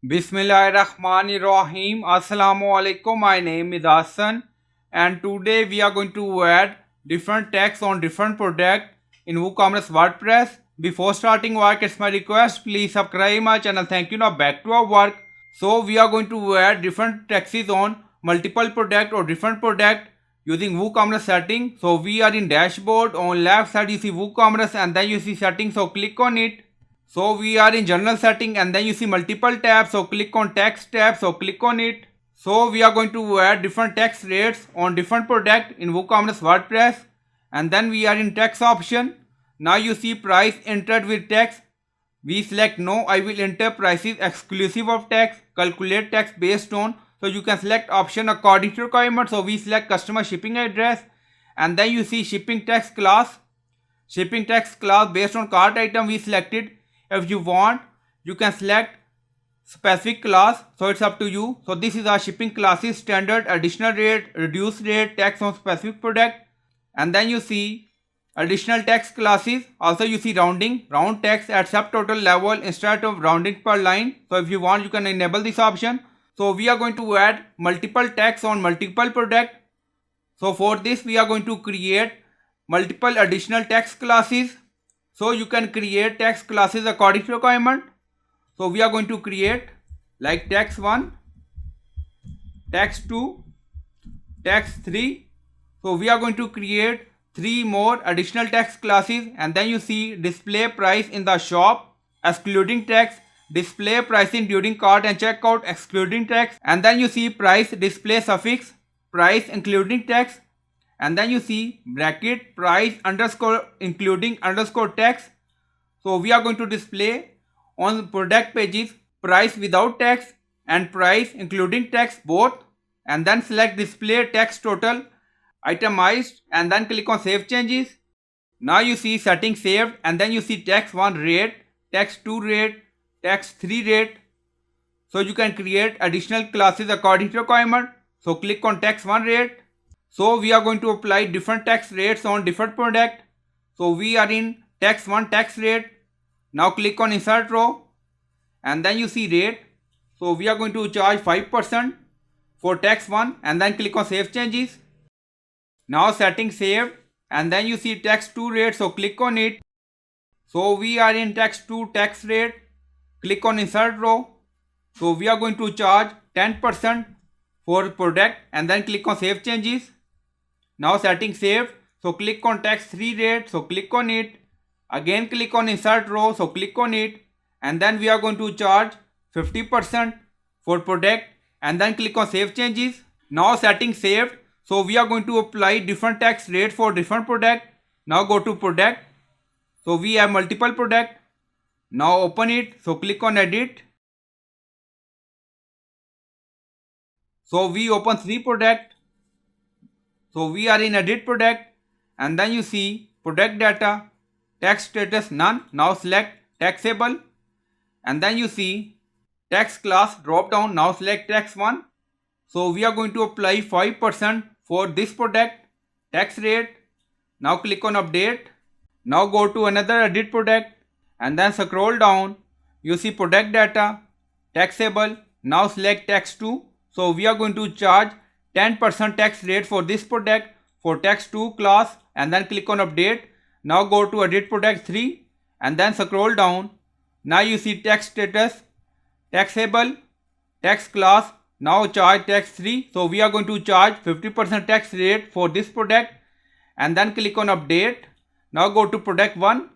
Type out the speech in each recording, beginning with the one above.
Bismillahirrahmanirrahim. Assalamu alaikum. My name is Hassan and today we are going to add different tags on different product in WooCommerce WordPress. Before starting work, it's my request, please subscribe my channel. Thank you. Now back to our work. So we are going to add different taxes on multiple product or different product using WooCommerce setting. So we are in dashboard. On left side you see WooCommerce and then you see settings. So click on it. So we are in general setting and then you see multiple tabs. So click on tax tab. So click on it. So we are going to add different tax rates on different product in WooCommerce WordPress. And then we are in tax option. Now you see price entered with tax. We select no. I will enter prices exclusive of tax. Calculate tax based on. So you can select option according to requirement. So we select customer shipping address. And then you see shipping tax class. Shipping tax class based on cart item we selected. If you want, you can select specific class, so it's up to you. So this is our shipping classes: standard, additional rate, reduced rate, tax on specific product. And then you see additional tax classes. Also you see rounding, round tax at subtotal level instead of rounding per line. So if you want, you can enable this option. So we are going to add multiple tax on multiple product. So for this we are going to create multiple additional tax classes. So you can create tax classes according to requirement. So we are going to create like tax 1, tax 2, tax 3. So we are going to create 3 more additional tax classes. And then you see display price in the shop excluding tax, display pricing during cart and checkout excluding tax. And then you see price display suffix, price including tax. And then you see bracket price underscore including underscore tax. So we are going to display on product pages price without tax and price including tax both. And then select display tax total itemized and then click on save changes. Now you see settings saved and then you see tax 1 rate, tax 2 rate, tax 3 rate. So you can create additional classes according to requirement. So click on tax 1 rate. So we are going to apply different tax rates on different product. So we are in tax 1 tax rate. Now click on insert row and then you see rate. So we are going to charge 5% for tax 1 and then click on save changes. Now settings saved and then you see tax 2 rate. So click on it. So we are in tax 2 tax rate. Click on insert row. So we are going to charge 10% for product and then click on save changes. Now settings saved. So click on tax 3 rate. So click on it. Again click on insert row. So click on it. And then we are going to charge 50% for product and then click on save changes. Now settings saved. So we are going to apply different tax rate for different product. Now go to product. So we have multiple product. Now open it. So click on edit. So we open 3 product. So we are in edit product and then you see product data, tax status none. Now select taxable and then you see tax class drop down. Now select tax 1. So we are going to apply 5% for this product tax rate. Now click on update. Now go to another edit product and then scroll down. You see product data, taxable. Now select tax 2. So we are going to charge 10% tax rate for this product for tax 2 class and then click on update. Now go to edit product 3 and then scroll down. Now you see tax status, taxable, tax class. Now charge tax 3. So we are going to charge 50% tax rate for this product and then click on update. Now go to product 1,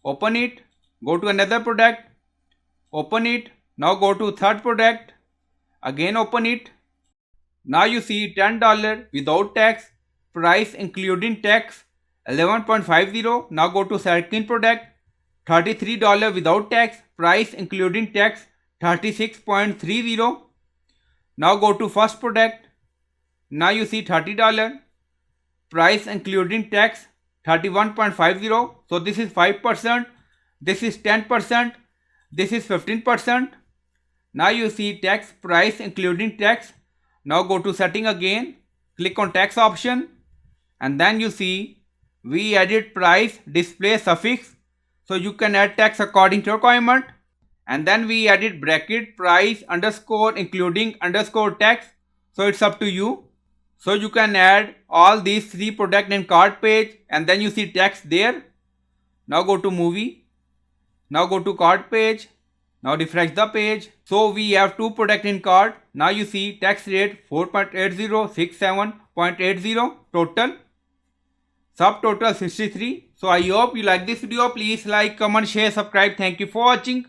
open it, go to another product, open it. Now go to third product, again open it. Now you see $10 without tax, price including tax 11.50. Now go to second product, $33 without tax, price including tax 36.30. Now go to first product. Now you see $30, price including tax 31.50. So this is 5%, this is 10%, this is 15%. Now you see tax price including tax. Now go to setting again, click on tax option and then you see we added price display suffix. So you can add tax according to requirement. and then we added bracket, price, underscore, including underscore text. So it's up to you. So you can add all these 3 product in cart page, and then you see text there. Now go to movie. Now go to cart page. Now refresh the page. So we have 2 product in cart. Now you see tax rate 4.80, 67.80 total. Subtotal 63. So I hope you like this video. Please like, comment, share, subscribe. Thank you for watching.